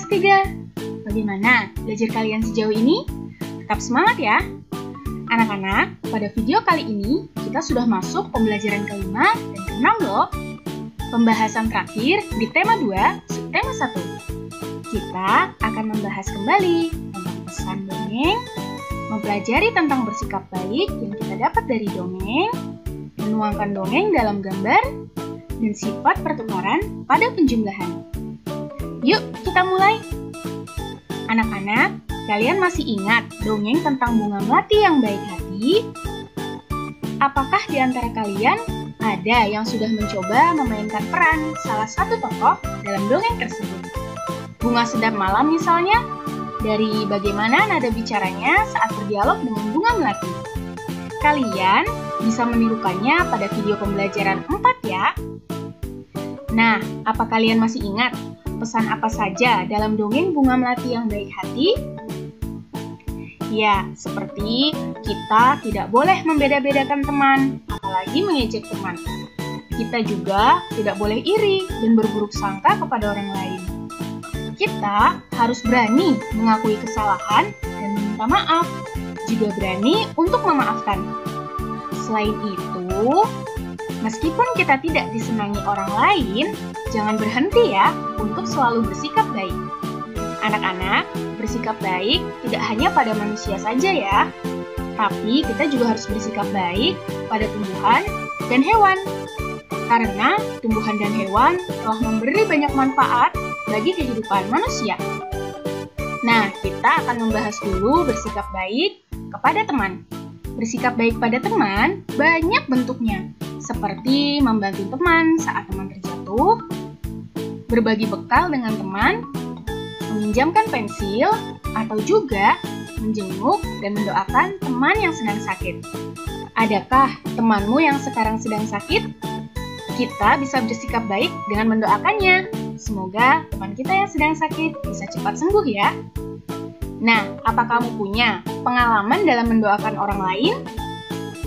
kelas 3. Bagaimana belajar kalian sejauh ini? Tetap semangat ya! Anak-anak, pada video kali ini kita sudah masuk pembelajaran kelima dan keenam loh. Pembahasan terakhir di tema 2, subtema 1. Kita akan membahas kembali tentang pesan dongeng, mempelajari tentang bersikap baik yang kita dapat dari dongeng, menuangkan dongeng dalam gambar, dan sifat pertukaran pada penjumlahan. Yuk, kita mulai! Anak-anak, kalian masih ingat dongeng tentang bunga melati yang baik hati? Apakah di antara kalian ada yang sudah mencoba memainkan peran salah satu tokoh dalam dongeng tersebut? Bunga sedap malam misalnya, dari bagaimana nada bicaranya saat berdialog dengan bunga melati. Kalian bisa menirukannya pada video pembelajaran 4 ya. Nah, apa kalian masih ingat pesan apa saja dalam dongeng bunga melati yang baik hati? Ya, seperti kita tidak boleh membeda-bedakan teman, apalagi mengejek teman. Kita juga tidak boleh iri dan berburuk sangka kepada orang lain. Kita harus berani mengakui kesalahan dan meminta maaf, juga berani untuk memaafkan. Selain itu, meskipun kita tidak disenangi orang lain, jangan berhenti ya untuk selalu bersikap baik. Anak-anak, bersikap baik tidak hanya pada manusia saja ya, tapi kita juga harus bersikap baik pada tumbuhan dan hewan. Karena tumbuhan dan hewan telah memberi banyak manfaat bagi kehidupan manusia. Nah, kita akan membahas dulu bersikap baik kepada teman. Bersikap baik pada teman banyak bentuknya, seperti membantu teman saat teman terjatuh, berbagi bekal dengan teman, meminjamkan pensil, atau juga menjenguk dan mendoakan teman yang sedang sakit. Adakah temanmu yang sekarang sedang sakit? Kita bisa bersikap baik dengan mendoakannya. Semoga teman kita yang sedang sakit bisa cepat sembuh ya. Nah, apa kamu punya pengalaman dalam mendoakan orang lain?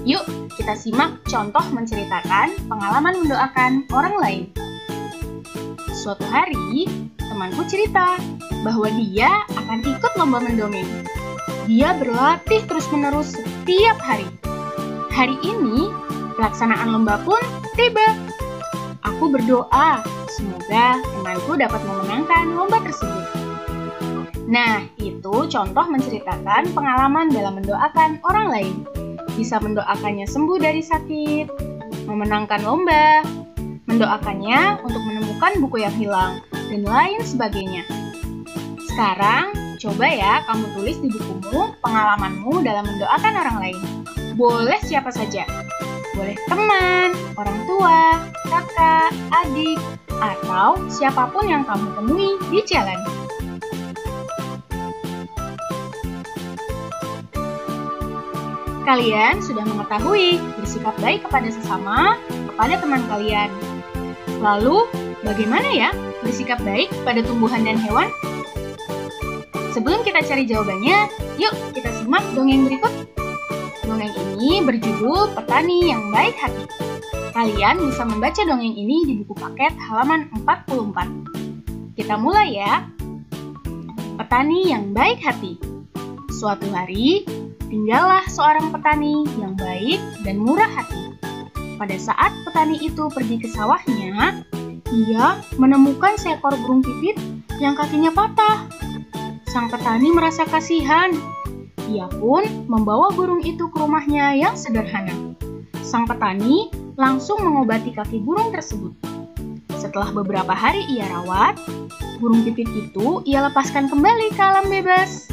Yuk, kita simak contoh menceritakan pengalaman mendoakan orang lain. Suatu hari, temanku cerita bahwa dia akan ikut lomba mendongeng. Dia berlatih terus-menerus setiap hari. Hari ini, pelaksanaan lomba pun tiba. Aku berdoa, semoga temanku dapat memenangkan lomba tersebut. Nah, itu contoh menceritakan pengalaman dalam mendoakan orang lain. Bisa mendoakannya sembuh dari sakit, memenangkan lomba, mendoakannya untuk menemukan buku yang hilang, dan lain sebagainya. Sekarang, coba ya kamu tulis di bukumu pengalamanmu dalam mendoakan orang lain. Boleh siapa saja. Boleh teman, orang tua, kakak, adik, atau siapapun yang kamu temui di jalan. Kalian sudah mengetahui bersikap baik kepada sesama, kepada teman kalian. Lalu, bagaimana ya bersikap baik pada tumbuhan dan hewan? Sebelum kita cari jawabannya, yuk kita simak dongeng berikut. Dongeng ini berjudul Petani yang Baik Hati. Kalian bisa membaca dongeng ini di buku paket halaman 44. Kita mulai ya. Petani yang Baik Hati. Suatu hari, tinggallah seorang petani yang baik dan murah hati. Pada saat petani itu pergi ke sawahnya, ia menemukan seekor burung pipit yang kakinya patah. Sang petani merasa kasihan. Ia pun membawa burung itu ke rumahnya yang sederhana. Sang petani langsung mengobati kaki burung tersebut. Setelah beberapa hari ia rawat, burung pipit itu ia lepaskan kembali ke alam bebas.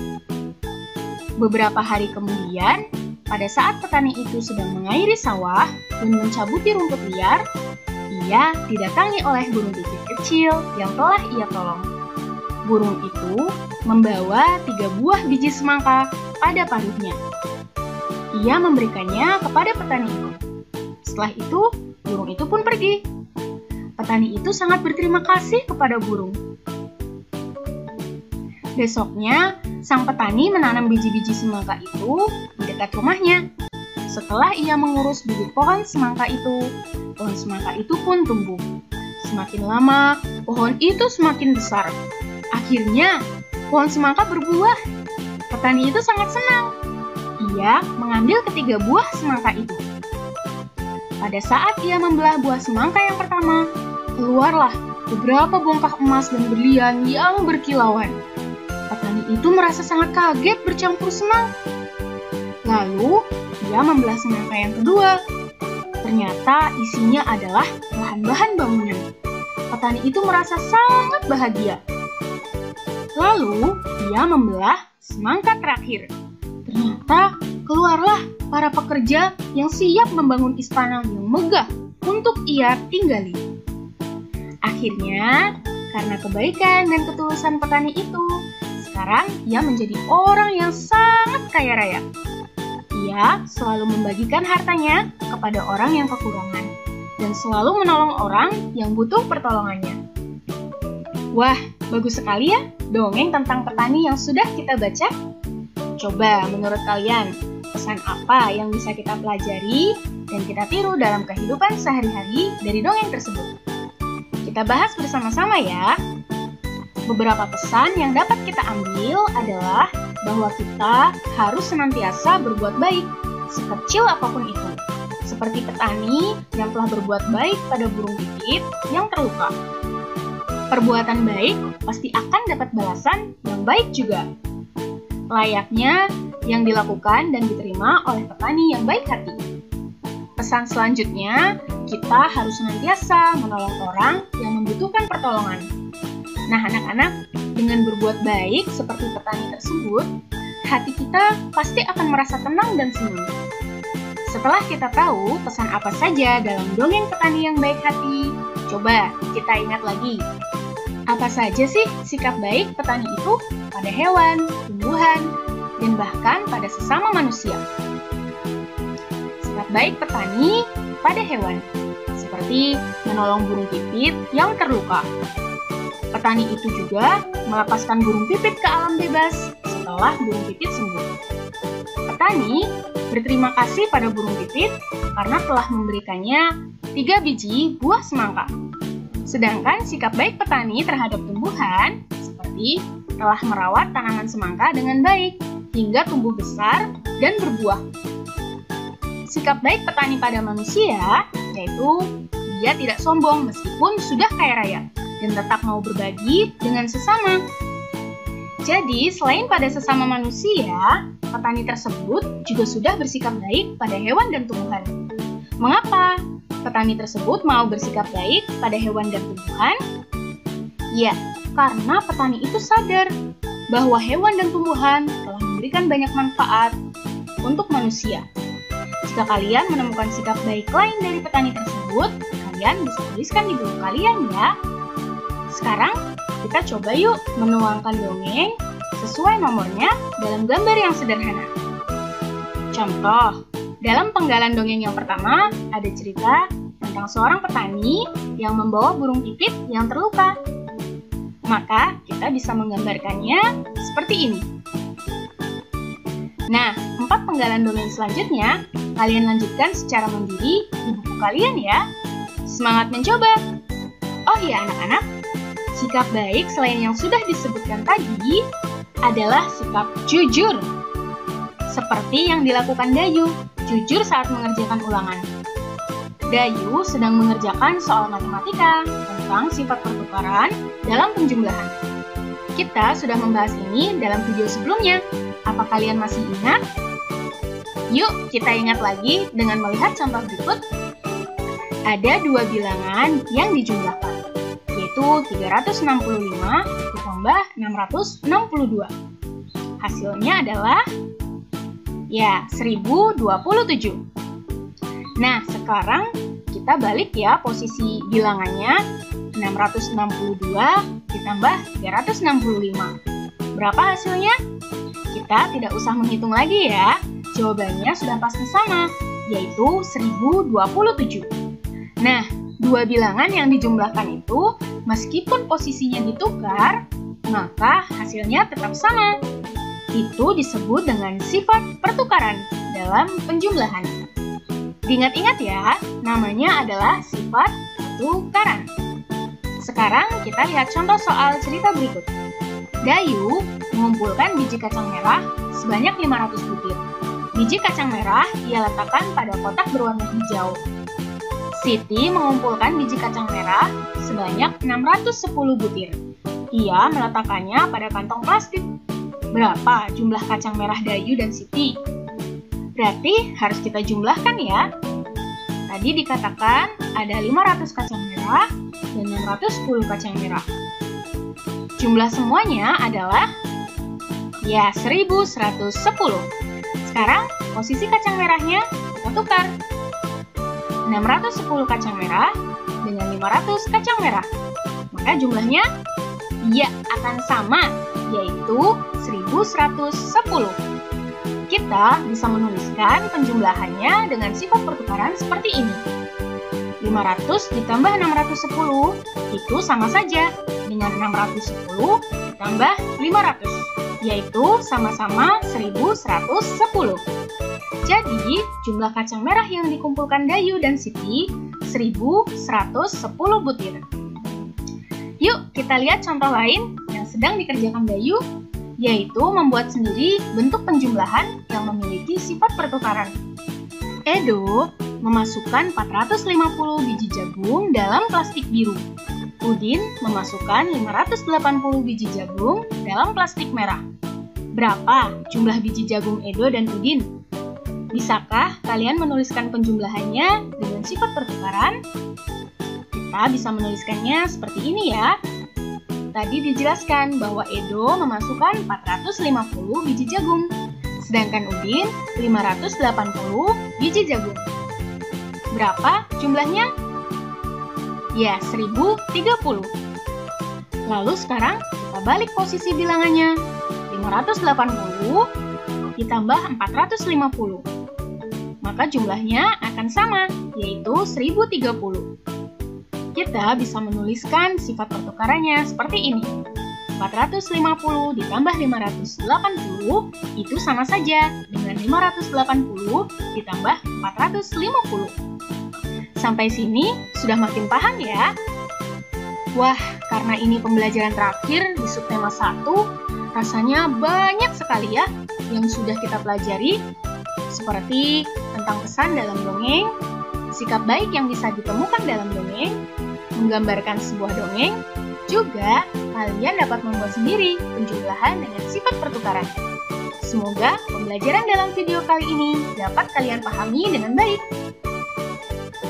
Beberapa hari kemudian, pada saat petani itu sedang mengairi sawah dan mencabuti rumput liar, ia didatangi oleh burung pipit kecil yang telah ia tolong. Burung itu membawa 3 buah biji semangka pada paruhnya. Ia memberikannya kepada petani itu. Setelah itu, burung itu pun pergi. Petani itu sangat berterima kasih kepada burung. Besoknya, sang petani menanam biji-biji semangka itu di dekat rumahnya. Setelah ia mengurus bibit pohon semangka itu pun tumbuh. Semakin lama, pohon itu semakin besar. Akhirnya, pohon semangka berbuah. Petani itu sangat senang. Ia mengambil ketiga buah semangka itu. Pada saat ia membelah buah semangka yang pertama, keluarlah beberapa bongkah emas dan berlian yang berkilauan. Petani itu merasa sangat kaget bercampur senang. Lalu, ia membelah semangka yang kedua. Ternyata isinya adalah bahan-bahan bangunan. Petani itu merasa sangat bahagia. Lalu, ia membelah semangka terakhir. Ternyata, keluarlah para pekerja yang siap membangun istana yang megah untuk ia tinggali. Akhirnya, karena kebaikan dan ketulusan petani itu, sekarang ia menjadi orang yang sangat kaya raya. Ia selalu membagikan hartanya kepada orang yang kekurangan dan selalu menolong orang yang butuh pertolongannya. Wah, bagus sekali ya dongeng tentang petani yang sudah kita baca. Coba menurut kalian, pesan apa yang bisa kita pelajari dan kita tiru dalam kehidupan sehari-hari dari dongeng tersebut? Kita bahas bersama-sama ya. Beberapa pesan yang dapat kita ambil adalah bahwa kita harus senantiasa berbuat baik, sekecil apapun itu. Seperti petani yang telah berbuat baik pada burung pipit yang terluka. Perbuatan baik pasti akan dapat balasan yang baik juga. Layaknya yang dilakukan dan diterima oleh petani yang baik hati. Pesan selanjutnya, kita harus senantiasa menolong orang yang membutuhkan pertolongan. Nah, anak-anak, dengan berbuat baik seperti petani tersebut, hati kita pasti akan merasa tenang dan senang. Setelah kita tahu pesan apa saja dalam dongeng petani yang baik hati, coba kita ingat lagi. Apa saja sih sikap baik petani itu pada hewan, tumbuhan, dan bahkan pada sesama manusia? Sikap baik petani pada hewan, seperti menolong burung pipit yang terluka. Petani itu juga melepaskan burung pipit ke alam bebas setelah burung pipit sembuh. Petani berterima kasih pada burung pipit karena telah memberikannya 3 biji buah semangka. Sedangkan sikap baik petani terhadap tumbuhan seperti telah merawat tanaman semangka dengan baik hingga tumbuh besar dan berbuah. Sikap baik petani pada manusia yaitu dia tidak sombong meskipun sudah kaya raya dan tetap mau berbagi dengan sesama. Jadi, selain pada sesama manusia, petani tersebut juga sudah bersikap baik pada hewan dan tumbuhan. Mengapa petani tersebut mau bersikap baik pada hewan dan tumbuhan? Ya, karena petani itu sadar bahwa hewan dan tumbuhan telah memberikan banyak manfaat untuk manusia. Jika kalian menemukan sikap baik lain dari petani tersebut, kalian bisa tuliskan di buku kalian ya. Sekarang, kita coba yuk menuangkan dongeng sesuai nomornya dalam gambar yang sederhana. Contoh, dalam penggalan dongeng yang pertama, ada cerita tentang seorang petani yang membawa burung pipit yang terluka. Maka, kita bisa menggambarkannya seperti ini. Nah, 4 penggalan dongeng selanjutnya, kalian lanjutkan secara mandiri di buku kalian ya. Semangat mencoba! Oh iya anak-anak, sikap baik selain yang sudah disebutkan tadi adalah sikap jujur. Seperti yang dilakukan Dayu, jujur saat mengerjakan ulangan. Dayu sedang mengerjakan soal matematika tentang sifat pertukaran dalam penjumlahan. Kita sudah membahas ini dalam video sebelumnya. Apa kalian masih ingat? Yuk kita ingat lagi dengan melihat contoh berikut. Ada 2 bilangan yang dijumlahkan, yaitu 365 ditambah 662. Hasilnya adalah 1027. Nah, sekarang kita balik ya posisi bilangannya. 662 ditambah 365. Berapa hasilnya? Kita tidak usah menghitung lagi ya. Jawabannya sudah pasti sama, yaitu 1027. Nah, 2 bilangan yang dijumlahkan itu, meskipun posisinya ditukar, maka hasilnya tetap sama. Itu disebut dengan sifat pertukaran dalam penjumlahan. Diingat-ingat ya, namanya adalah sifat pertukaran. Sekarang kita lihat contoh soal cerita berikut. Dayu mengumpulkan biji kacang merah sebanyak 500 butir. Biji kacang merah ia letakkan pada kotak berwarna hijau. Siti mengumpulkan biji kacang merah sebanyak 610 butir. Ia meletakkannya pada kantong plastik. Berapa jumlah kacang merah Dayu dan Siti? Berarti harus kita jumlahkan ya. Tadi dikatakan ada 500 kacang merah dan 610 kacang merah. Jumlah semuanya adalah 1110. Sekarang posisi kacang merahnya kita tukar. 610 kacang merah dengan 500 kacang merah. Maka jumlahnya akan sama, yaitu 1110. Kita bisa menuliskan penjumlahannya dengan sifat pertukaran seperti ini. 500 ditambah 610 itu sama saja dengan 610 ditambah 500, yaitu sama-sama 1110. Jadi, jumlah kacang merah yang dikumpulkan Dayu dan Siti 1110 butir. Yuk, kita lihat contoh lain yang sedang dikerjakan Dayu, yaitu membuat sendiri bentuk penjumlahan yang memiliki sifat pertukaran. Edo memasukkan 450 biji jagung dalam plastik biru. Udin memasukkan 580 biji jagung dalam plastik merah. Berapa jumlah biji jagung Edo dan Udin? Bisakah kalian menuliskan penjumlahannya dengan sifat pertukaran? Kita bisa menuliskannya seperti ini ya. Tadi dijelaskan bahwa Edo memasukkan 450 biji jagung, sedangkan Udin 580 biji jagung. Berapa jumlahnya? 1030. Lalu sekarang kita balik posisi bilangannya. 580 ditambah 450. Maka jumlahnya akan sama, yaitu 1030. Kita bisa menuliskan sifat pertukarannya seperti ini. 450 ditambah 580 itu sama saja dengan 580 ditambah 450. Sampai sini sudah makin paham ya? Wah, karena ini pembelajaran terakhir di subtema 1, rasanya banyak sekali ya yang sudah kita pelajari, seperti tentang pesan dalam dongeng, sikap baik yang bisa ditemukan dalam dongeng, menggambarkan sebuah dongeng, juga kalian dapat membuat sendiri penjumlahan dengan sifat pertukaran. Semoga pembelajaran dalam video kali ini dapat kalian pahami dengan baik.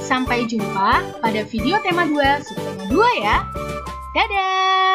Sampai jumpa pada video tema 2 subtema 2 ya. Dadah!